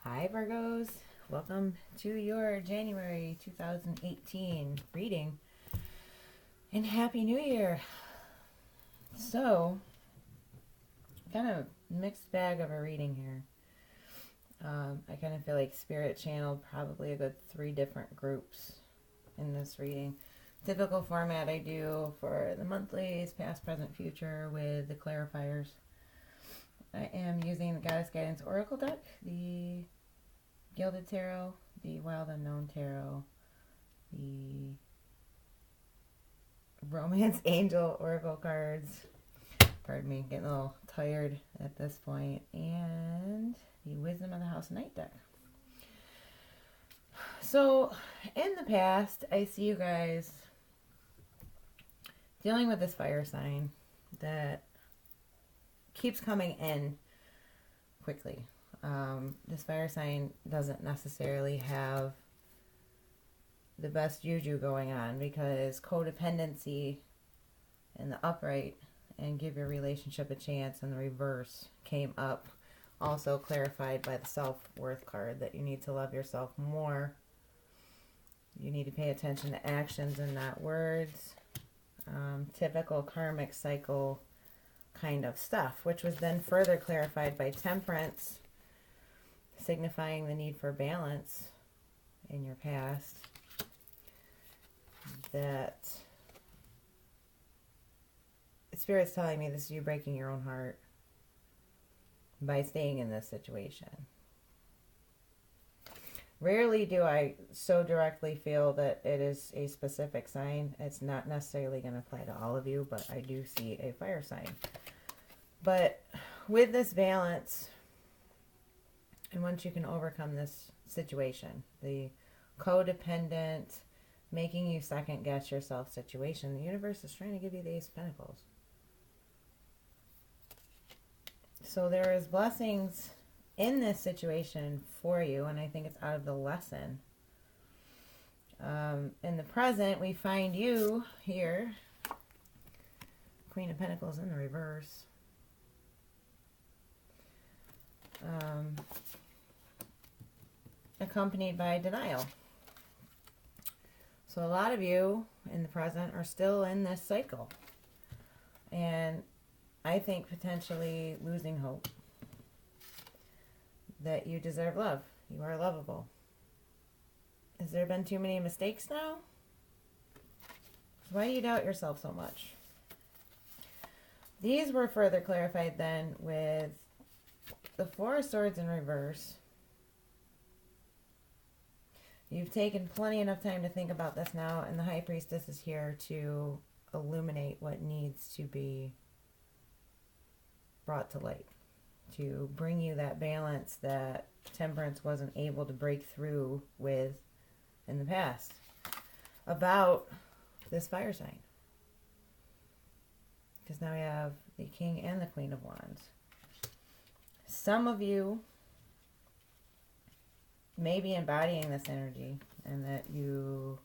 Hi Virgos, welcome to your January 2018 reading and Happy New Year. So, kind of mixed bag of a reading here. I kind of feel like Spirit channeled probably a good 3 different groups in this reading. Typical format I do for the monthlies, past, present, future with the clarifiers. I am using the Goddess Guidance Oracle deck, the Gilded Tarot, the Wild Unknown Tarot, the Romance Angel Oracle cards. Pardon me, getting a little tired at this point. And the Wisdom of the House Knight deck. So, in the past, I see you guys dealing with this fire sign that keeps coming in quickly. This fire sign doesn't necessarily have the best juju going on because codependency in the upright and give your relationship a chance in the reverse came up, also clarified by the self-worth card that you need to love yourself more. You need to pay attention to actions and not words. Typical karmic cycle kind of stuff, which was then further clarified by temperance, signifying the need for balance in your past. That Spirit's telling me this is you breaking your own heart by staying in this situation. Rarely do I so directly feel that it is a specific sign. It's not necessarily going to apply to all of you, but I do see a fire sign. But with this balance, and once you can overcome this situation, the codependent, making you second guess yourself situation, the universe is trying to give you the Ace of Pentacles. So there is blessings in this situation for you, and I think it's out of the lesson. In the present, we find you here, Queen of Pentacles in the reverse. Accompanied by denial. So a lot of you in the present are still in this cycle. And I think potentially losing hope. That you deserve love. You are lovable. Has there been too many mistakes now? Why do you doubt yourself so much? These were further clarified then with the Four of Swords in reverse. You've taken plenty enough time to think about this now, and the High Priestess is here to illuminate what needs to be brought to light, to bring you that balance that temperance wasn't able to break through with in the past about this fire sign. Because now we have the King and the Queen of Wands. Some of you may be embodying this energy, and that you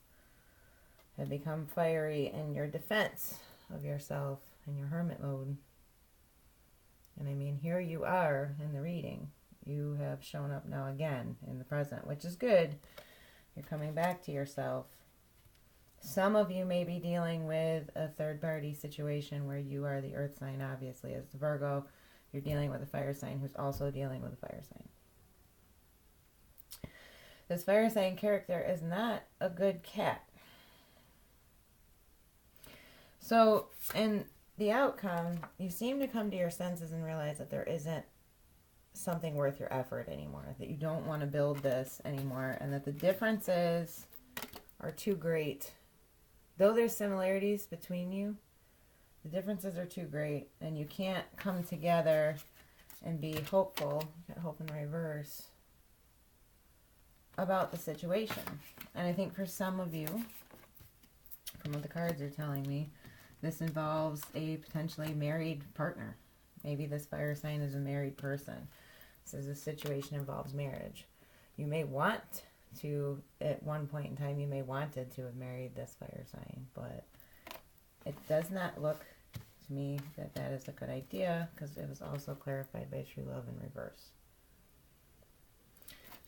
have become fiery in your defense of yourself in your hermit mode. And I mean, here you are in the reading. You have shown up now again in the present, which is good. You're coming back to yourself. Some of you may be dealing with a third-party situation where you are the earth sign, obviously, as the Virgo. You're dealing with a fire sign who's also dealing with a fire sign. This fire sign character is not a good cat. So, in the outcome, you seem to come to your senses and realize that there isn't something worth your effort anymore, that you don't want to build this anymore, and that the differences are too great. Though there's similarities between you, the differences are too great, and you can't come together and be hopeful, got hope in reverse, about the situation. And I think for some of you, from what the cards are telling me, this involves a potentially married partner. Maybe this fire sign is a married person. Says this situation involves marriage. You may want to, at one point in time, you may wanted to have married this fire sign, but it does not look to me that that is a good idea, because it was also clarified by true love in reverse.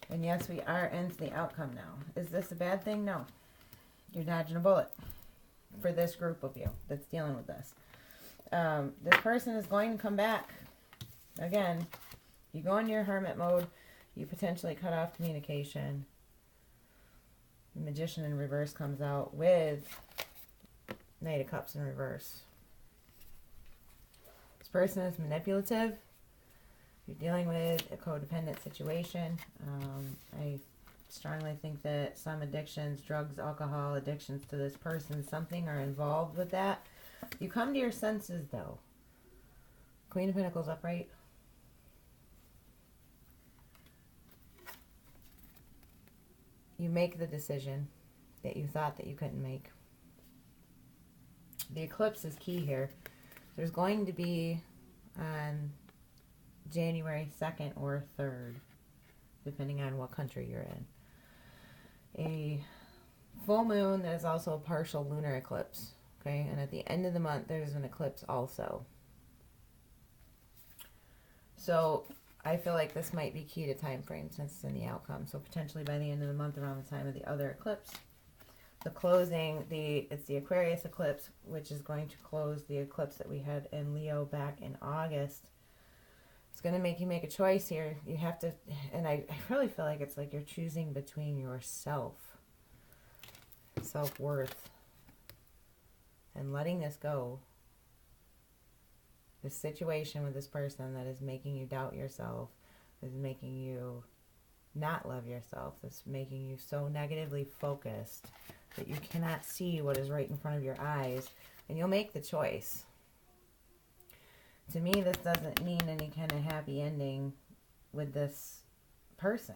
And yes, we are into the outcome now. Is this a bad thing? No. You're dodging a bullet for this group of you that's dealing with this. This person is going to come back. Again, you go into your hermit mode. You potentially cut off communication. The Magician in reverse comes out with Knight of Cups in reverse. This person is manipulative. You're dealing with a codependent situation. I strongly think that some addictions, drugs, alcohol addictions to this person, something are involved with that. You come to your senses, though. Queen of Pentacles upright. You make the decision that you thought that you couldn't make. The eclipse is key here. There's going to be on January 2nd or 3rd, depending on what country you're in, a full moon that is also a partial lunar eclipse. Okay, and at the end of the month, there's an eclipse also. So I feel like this might be key to time frame since it's in the outcome. So potentially by the end of the month, around the time of the other eclipse, the closing, it's the Aquarius eclipse, which is going to close the eclipse that we had in Leo back in August. It's going to make you make a choice here. You have to, and I really feel like it's like you're choosing between yourself, self-worth, and letting this go. This situation with this person that is making you doubt yourself, is making you not love yourself, that's making you so negatively focused that you cannot see what is right in front of your eyes, and you'll make the choice. To me, this doesn't mean any kind of happy ending with this person.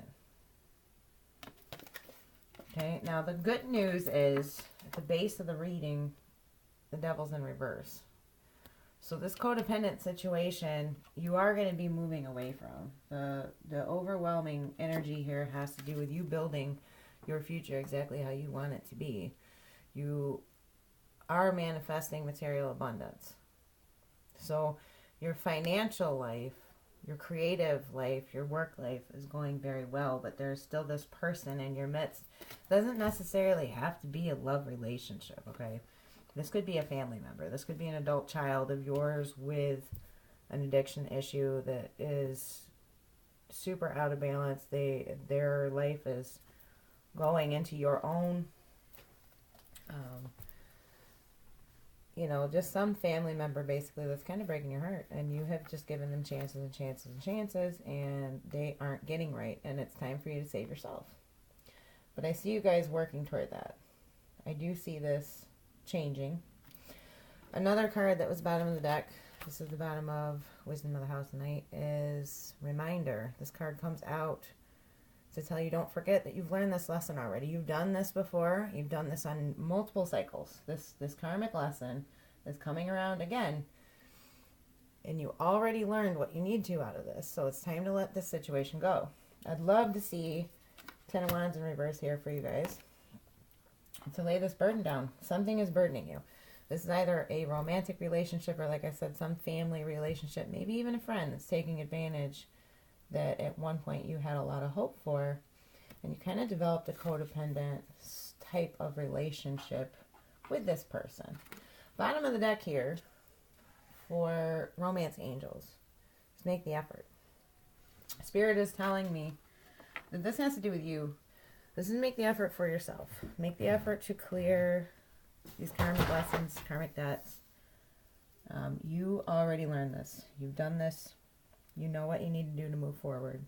Okay, now the good news is, at the base of the reading, the Devil's in reverse. So this codependent situation, you are going to be moving away from. The overwhelming energy here has to do with you building your future exactly how you want it to be. You are manifesting material abundance. So your financial life, your creative life, your work life is going very well, but there's still this person in your midst. Doesn't necessarily have to be a love relationship, okay? This could be a family member. This could be an adult child of yours with an addiction issue that is super out of balance. Their life is going into your own, just some family member basically that's kind of breaking your heart. And you have just given them chances and chances and chances, and they aren't getting right. And it's time for you to save yourself. But I see you guys working toward that. I do see this changing. Another card that was bottom of the deck, this is the bottom of Wisdom of the House tonight, is Reminder. This card comes out to tell you don't forget that you've learned this lesson already. You've done this before. You've done this on multiple cycles. This karmic lesson is coming around again, and you already learned what you need to out of this. So it's time to let this situation go. I'd love to see Ten of Wands in reverse here for you guys, to lay this burden down. Something is burdening you. This is either a romantic relationship or, like I said, some family relationship, maybe even a friend that's taking advantage that at one point you had a lot of hope for, and you kind of developed a codependent type of relationship with this person. Bottom of the deck here for Romance Angels is make the effort. Spirit is telling me that this has to do with you. This is make the effort for yourself. Make the effort to clear these karmic lessons, karmic debts. You already learned this. You've done this. You know what you need to do to move forward.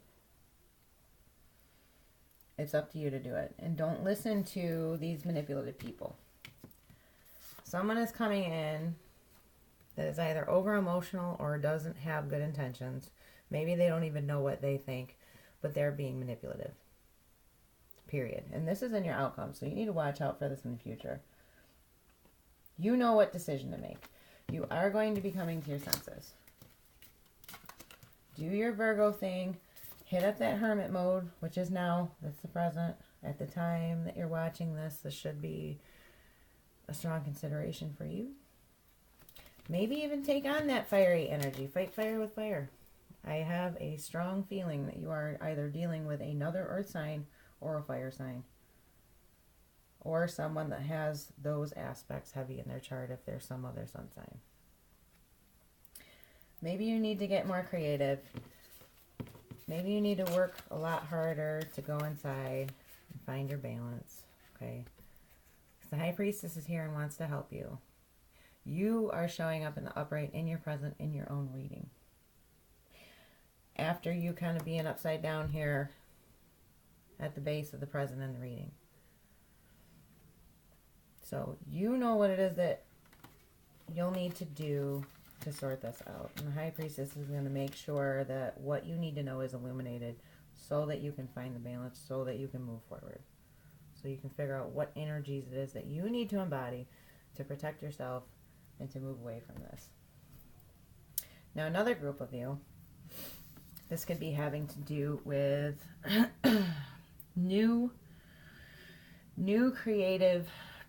It's up to you to do it. And don't listen to these manipulative people. Someone is coming in that is either over emotional or doesn't have good intentions. Maybe they don't even know what they think, but they're being manipulative. Period. And this is in your outcome, so you need to watch out for this in the future. You know what decision to make. You are going to be coming to your senses. Do your Virgo thing. Hit up that hermit mode, which is now. That's the present. At the time that you're watching this, this should be a strong consideration for you. Maybe even take on that fiery energy. Fight fire with fire. I have a strong feeling that you are either dealing with another earth sign or a fire sign, or someone that has those aspects heavy in their chart if there's some other sun sign. Maybe you need to get more creative. Maybe you need to work a lot harder to go inside and find your balance, okay? Because the High Priestess is here and wants to help you. You are showing up in the upright in your present in your own reading. After you kind of being upside down here at the base of the present in the reading. So you know what it is that you'll need to do to sort this out. And the High Priestess is going to make sure that what you need to know is illuminated so that you can find the balance, so that you can move forward. So you can figure out what energies it is that you need to embody to protect yourself and to move away from this. Now, another group of you, this could be having to do with new creative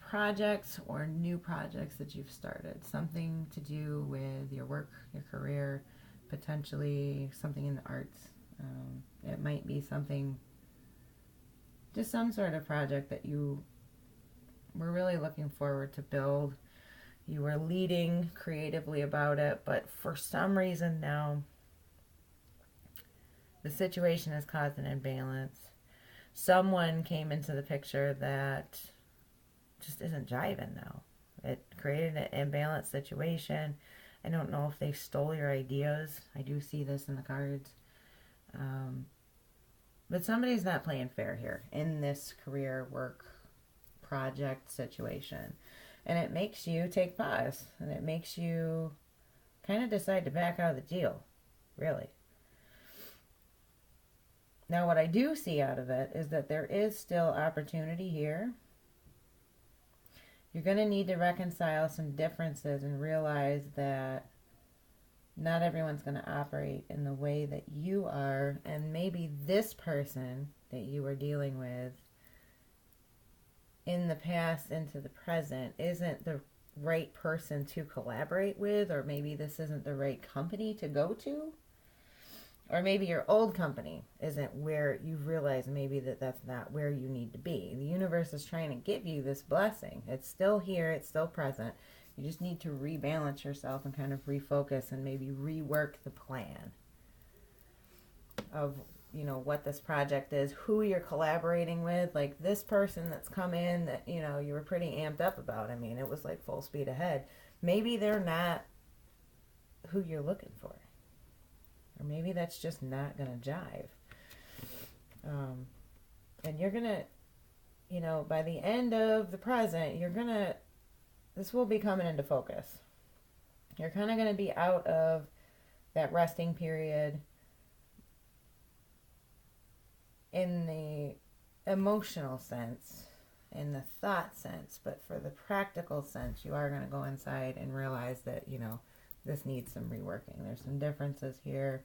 projects or new projects that you've started. Something to do with your work, your career, potentially something in the arts. It might be something, just some sort of project that you were really looking forward to build. You were leading creatively about it, but for some reason now, the situation has caused an imbalance. Someone came into the picture that just isn't jiving now. It created an imbalanced situation. I don't know if they stole your ideas. I do see this in the cards. But somebody's not playing fair here in this career, work, project situation. And it makes you take pause. And it makes you kind of decide to back out of the deal. Really. Now, what I do see out of it is that there is still opportunity here. You're going to need to reconcile some differences and realize that not everyone's going to operate in the way that you are. And maybe this person that you were dealing with in the past into the present isn't the right person to collaborate with, or maybe this isn't the right company to go to. Or maybe your old company isn't where you've realized maybe that's not where you need to be. The universe is trying to give you this blessing. It's still here. It's still present. You just need to rebalance yourself and kind of refocus and maybe rework the plan of, you know, what this project is, who you're collaborating with. Like this person that's come in that, you know, you were pretty amped up about. I mean, it was like full speed ahead. Maybe they're not who you're looking for. Or maybe that's just not going to jive. And you're going to, you know, by the end of the present, this will be coming into focus. You're kind of going to be out of that resting period in the emotional sense, in the thought sense, but for the practical sense, you are going to go inside and realize that, you know, this needs some reworking. There's some differences here.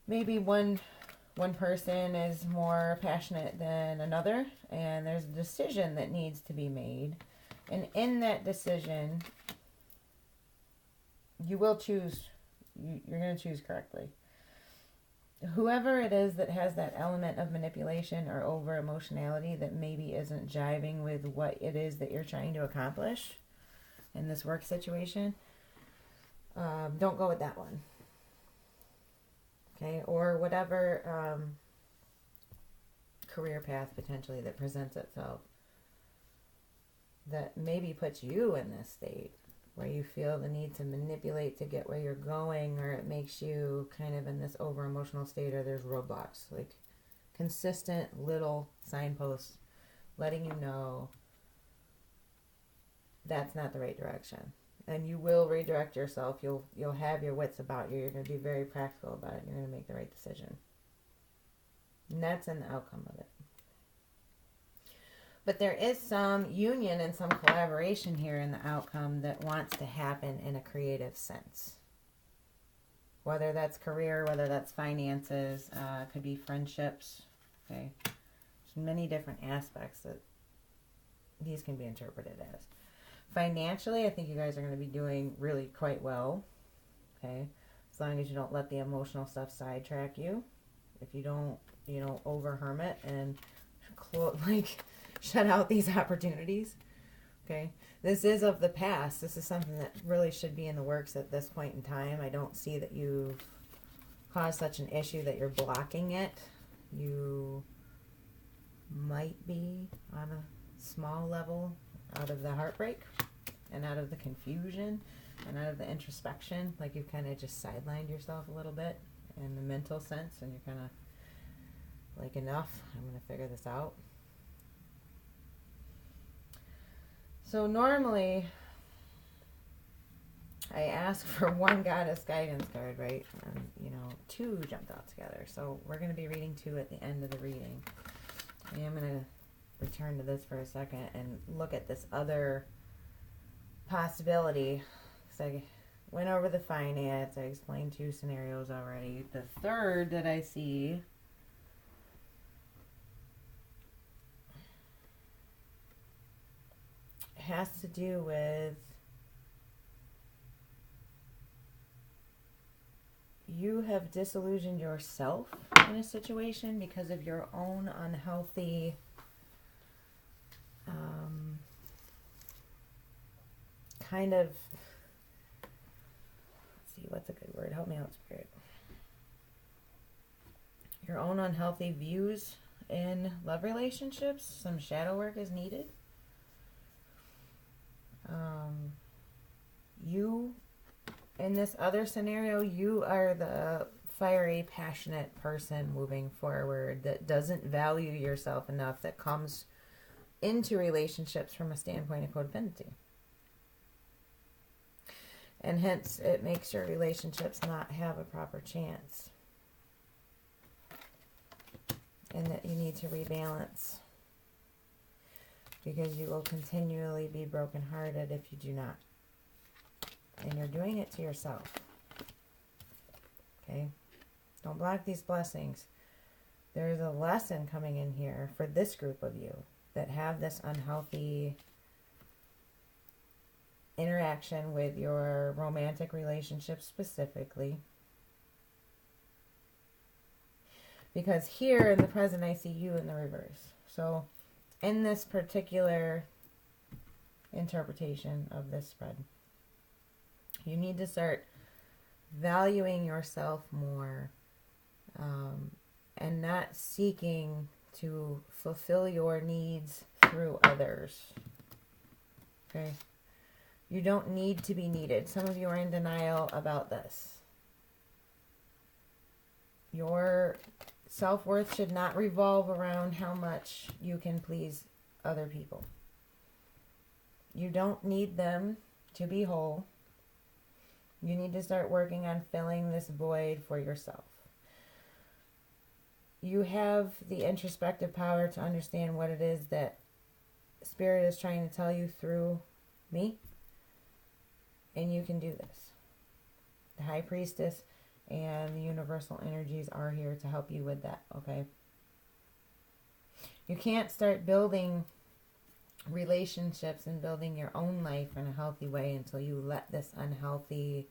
Maybe one person is more passionate than another, and there's a decision that needs to be made. And in that decision, you will choose, you're going to choose correctly. Whoever it is that has that element of manipulation or over emotionality that maybe isn't jiving with what it is that you're trying to accomplish in this work situation, don't go with that one. Okay, or whatever career path potentially that presents itself that maybe puts you in this state where you feel the need to manipulate to get where you're going, or it makes you kind of in this over emotional state, or there's roadblocks, like consistent little signposts letting you know that's not the right direction. And you will redirect yourself. You'll have your wits about you. You're going to be very practical about it. You're going to make the right decision. And that's in the outcome of it. But there is some union and some collaboration here in the outcome that wants to happen in a creative sense. Whether that's career, whether that's finances, could be friendships. Okay, there's many different aspects that these can be interpreted as. Financially, I think you guys are going to be doing really quite well. Okay, as long as you don't let the emotional stuff sidetrack you. If you don't, over hermit and shut out these opportunities. Okay, this is of the past. This is something that really should be in the works at this point in time. I don't see that you've caused such an issue that you're blocking it. You might be on a small level out of the heartbreak and out of the confusion and out of the introspection. Like you've kind of just sidelined yourself a little bit in the mental sense, and you're kind of like, enough, I'm going to figure this out. So normally I ask for one goddess guidance card, right? And, two jumped out together. So we're going to be reading two at the end of the reading. I am going to return to this for a second and look at this other possibility. So I went over the finance. I explained two scenarios already. The third that I see has to do with you have disillusioned yourself in a situation because of your own unhealthy kind of, let's see, what's a good word? Help me out, Spirit. Your own unhealthy views in love relationships. Some shadow work is needed. You, in this other scenario, you are the fiery, passionate person moving forward that doesn't value yourself enough, that comes into relationships from a standpoint of codependency. And hence, it makes your relationships not have a proper chance. And that you need to rebalance. Because you will continually be brokenhearted if you do not. And you're doing it to yourself. Okay? Don't block these blessings. There's a lesson coming in here for this group of you that have this unhealthy interaction with your romantic relationship specifically. Because here in the present, I see you in the reverse. So in this particular interpretation of this spread, you need to start valuing yourself more, and not seeking to fulfill your needs through others. Okay? You don't need to be needed. Some of you are in denial about this. Your self-worth should not revolve around how much you can please other people. You don't need them to be whole. You need to start working on filling this void for yourself. You have the introspective power to understand what it is that Spirit is trying to tell you through me. And you can do this. The High Priestess and the universal energies are here to help you with that, okay? You can't start building relationships and building your own life in a healthy way until you let this unhealthy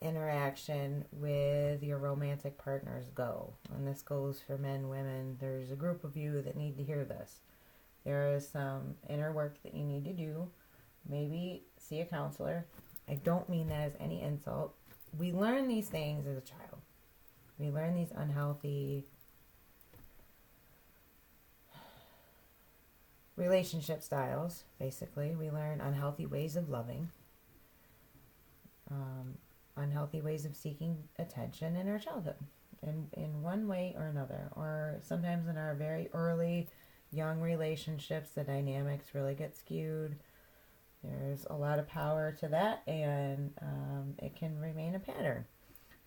interaction with your romantic partners go. And this goes for men, women. There's a group of you that need to hear this. There is some inner work that you need to do. Maybe see a counselor. I don't mean that as any insult. We learn these things as a child. We learn these unhealthy relationship styles, basically. We learn unhealthy ways of loving, unhealthy ways of seeking attention in our childhood, in one way or another. Or sometimes in our very early, young relationships, the dynamics really get skewed. There's a lot of power to that, and it can remain a pattern.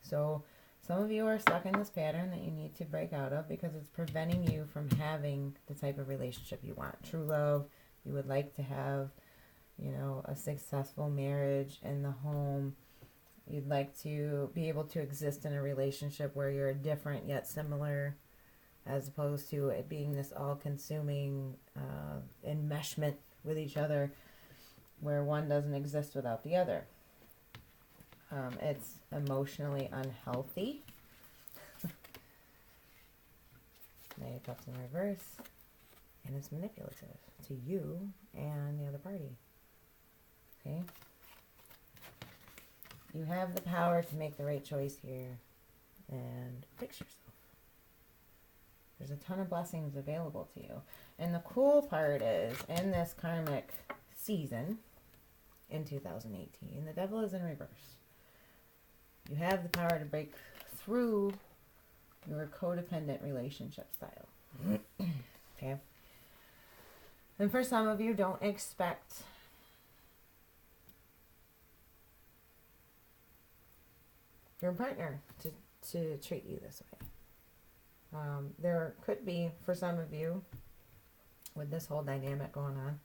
So some of you are stuck in this pattern that you need to break out of because it's preventing you from having the type of relationship you want. True love, you would like to have, a successful marriage in the home. You'd like to be able to exist in a relationship where you're different yet similar, as opposed to it being this all-consuming enmeshment with each other where one doesn't exist without the other. It's emotionally unhealthy. Knight of Cups in reverse. And it's manipulative to you and the other party. Okay? You have the power to make the right choice here and fix yourself. There's a ton of blessings available to you. And the cool part is, in this karmic season, in 2018, the devil is in reverse. You have the power to break through your codependent relationship style. Okay? And for some of you, don't expect your partner to treat you this way. There could be, for some of you, with this whole dynamic going on,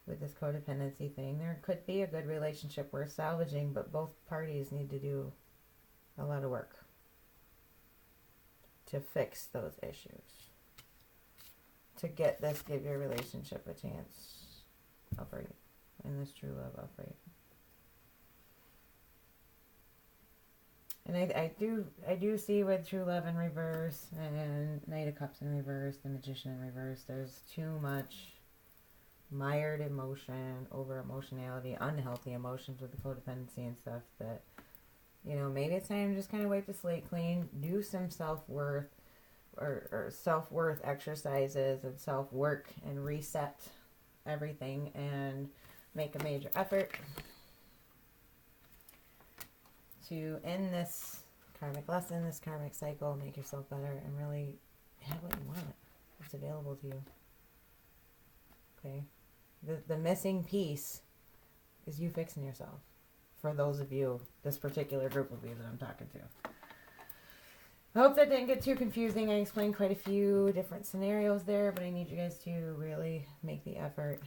with this codependency thing, there could be a good relationship worth salvaging, but both parties need to do a lot of work to fix those issues. To get this, give your relationship a chance upright, and this true love upright. And I do see with true love in reverse and Knight of Cups in reverse, the Magician in reverse, there's too much mired emotion, over emotionality, unhealthy emotions with the codependency and stuff that, you know, maybe it's time to just kind of wipe the slate clean, do some self-worth or self-worth exercises and self-work and reset everything and make a major effort to end this karmic lesson, this karmic cycle, make yourself better, and really have what you want. It's available to you. Okay? The missing piece is you fixing yourself. For those of you, this particular group of you that I'm talking to. I hope that didn't get too confusing. I explained quite a few different scenarios there, but I need you guys to really make the effort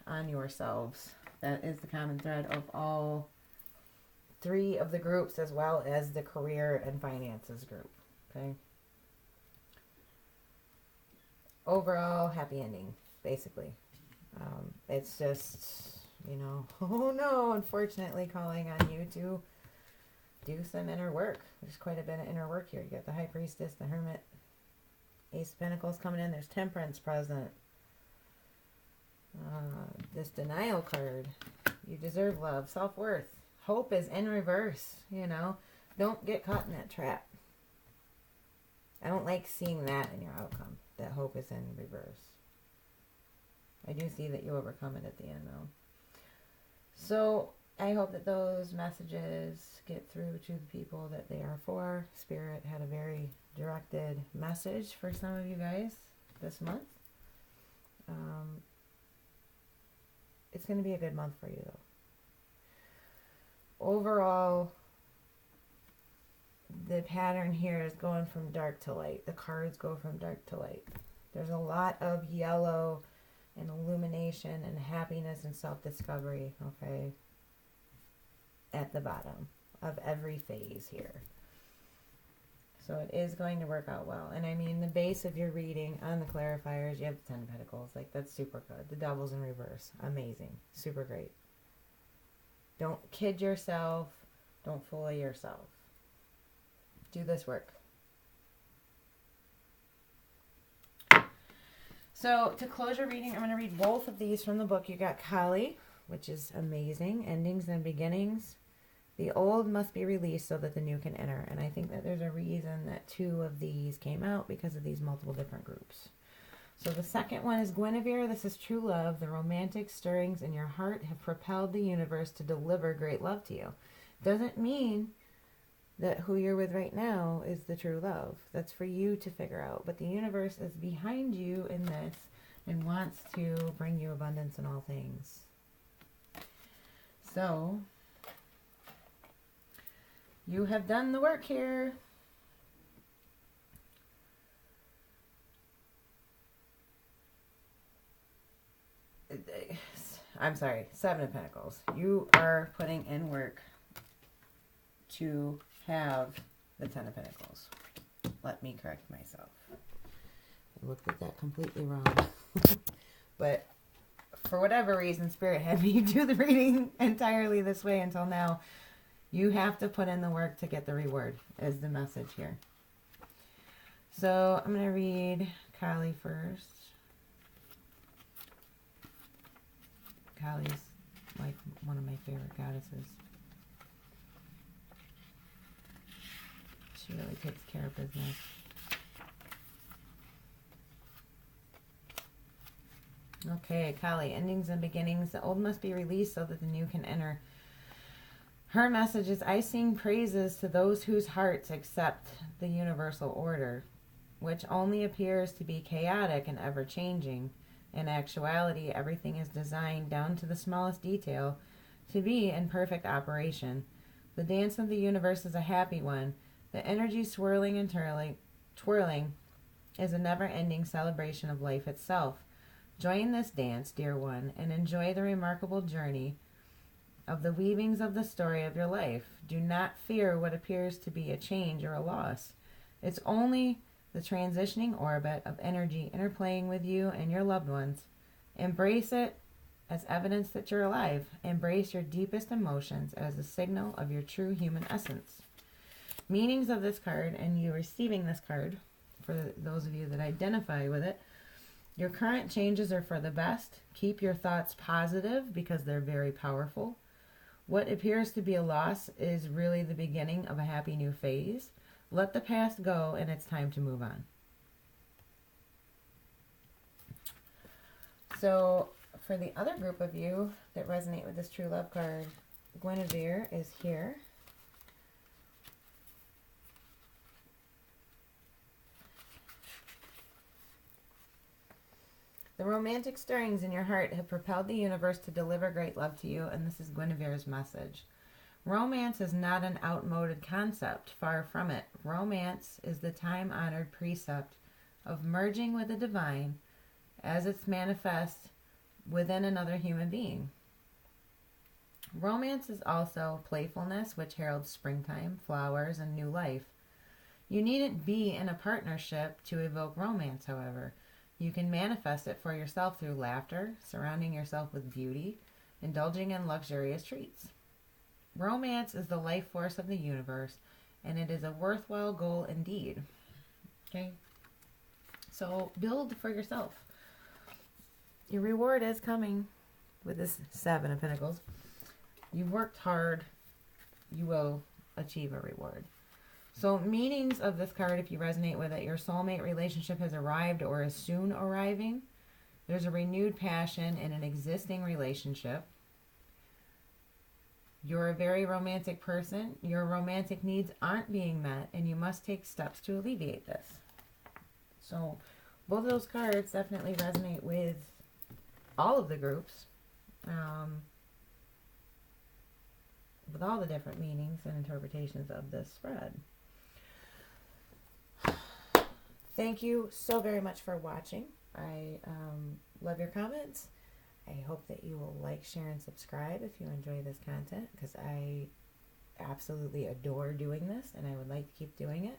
on yourselves. That is the common thread of all three of the groups, as well as the career and finances group. Okay? Overall, happy ending, basically. It's just, you know, oh no, unfortunately calling on you to do some inner work. There's quite a bit of inner work here. You got the High Priestess, the Hermit, Ace of Pentacles coming in. There's Temperance present. This Denial card. You deserve love, self-worth. Hope is in reverse, you know. Don't get caught in that trap. I don't like seeing that in your outcome, that hope is in reverse. I do see that you overcome it at the end, though. So I hope that those messages get through to the people that they are for. Spirit had a very directed message for some of you guys this month. It's going to be a good month for you, though. Overall, the pattern here is going from dark to light. The cards go from dark to light. There's a lot of yellow and illumination and happiness and self-discovery, okay, at the bottom of every phase here. So it is going to work out well. And I mean, the base of your reading on the clarifiers, you have the Ten of Pentacles. Like, that's super good. The Devil's in reverse. Amazing. Super great. Don't kid yourself. Don't fool yourself. Do this work. So to close your reading, I'm going to read both of these from the book. You got Kali, which is amazing. Endings and beginnings. The old must be released so that the new can enter. And I think that there's a reason that two of these came out because of these multiple different groups. So the second one is Guinevere. This is true love. The romantic stirrings in your heart have propelled the universe to deliver great love to you. Doesn't mean that who you're with right now is the true love. That's for you to figure out. But the universe is behind you in this and wants to bring you abundance in all things. So you have done the work here. I'm sorry, Seven of Pentacles. You are putting in work to have the Ten of Pentacles. Let me correct myself. I looked at that completely wrong. But for whatever reason, Spirit had me do the reading entirely this way until now. You have to put in the work to get the reward, is the message here. So I'm going to read Kali first. Kali's like one of my favorite goddesses. She really takes care of business. Okay, Kali, endings and beginnings. The old must be released so that the new can enter. Her message is, I sing praises to those whose hearts accept the universal order, which only appears to be chaotic and ever-changing. In actuality, everything is designed down to the smallest detail to be in perfect operation. The dance of the universe is a happy one. The energy swirling and twirling is a never-ending celebration of life itself. Join this dance, dear one, and enjoy the remarkable journey of the weavings of the story of your life. Do not fear what appears to be a change or a loss. It's only the transitioning orbit of energy interplaying with you and your loved ones. Embrace it as evidence that you're alive. Embrace your deepest emotions as a signal of your true human essence. Meanings of this card, and you receiving this card, for those of you that identify with it, your current changes are for the best. Keep your thoughts positive because they're very powerful. What appears to be a loss is really the beginning of a happy new phase. Let the past go, and it's time to move on. So, for the other group of you that resonate with this true love card, Guinevere is here. The romantic stirrings in your heart have propelled the universe to deliver great love to you, and this is Guinevere's message. Romance is not an outmoded concept, far from it. Romance is the time-honored precept of merging with the divine as it's manifest within another human being. Romance is also playfulness, which heralds springtime, flowers, and new life. You needn't be in a partnership to evoke romance, however. You can manifest it for yourself through laughter, surrounding yourself with beauty, indulging in luxurious treats. Romance is the life force of the universe, and it is a worthwhile goal indeed. Okay? So build for yourself. Your reward is coming with this Seven of Pentacles. You've worked hard. You will achieve a reward. So meanings of this card, if you resonate with it, your soulmate relationship has arrived or is soon arriving. There's a renewed passion in an existing relationship. You're a very romantic person. Your romantic needs aren't being met, and you must take steps to alleviate this. So both of those cards definitely resonate with all of the groups, with all the different meanings and interpretations of this spread. Thank you so very much for watching. I love your comments. I hope that you will like, share, and subscribe if you enjoy this content, because I absolutely adore doing this, and I would like to keep doing it.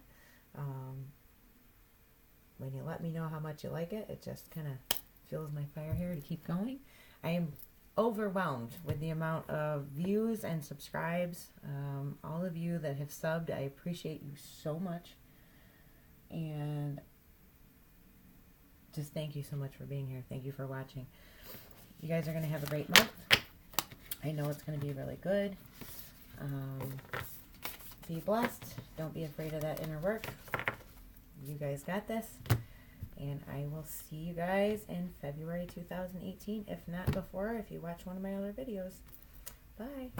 When you let me know how much you like it, it just kind of fuels my fire here to keep going. I am overwhelmed with the amount of views and subscribes. All of you that have subbed, I appreciate you so much. And just thank you so much for being here. Thank you for watching. You guys are going to have a great month. I know it's going to be really good. Be blessed. Don't be afraid of that inner work. You guys got this. And I will see you guys in February 2018, if not before, if you watch one of my other videos. Bye.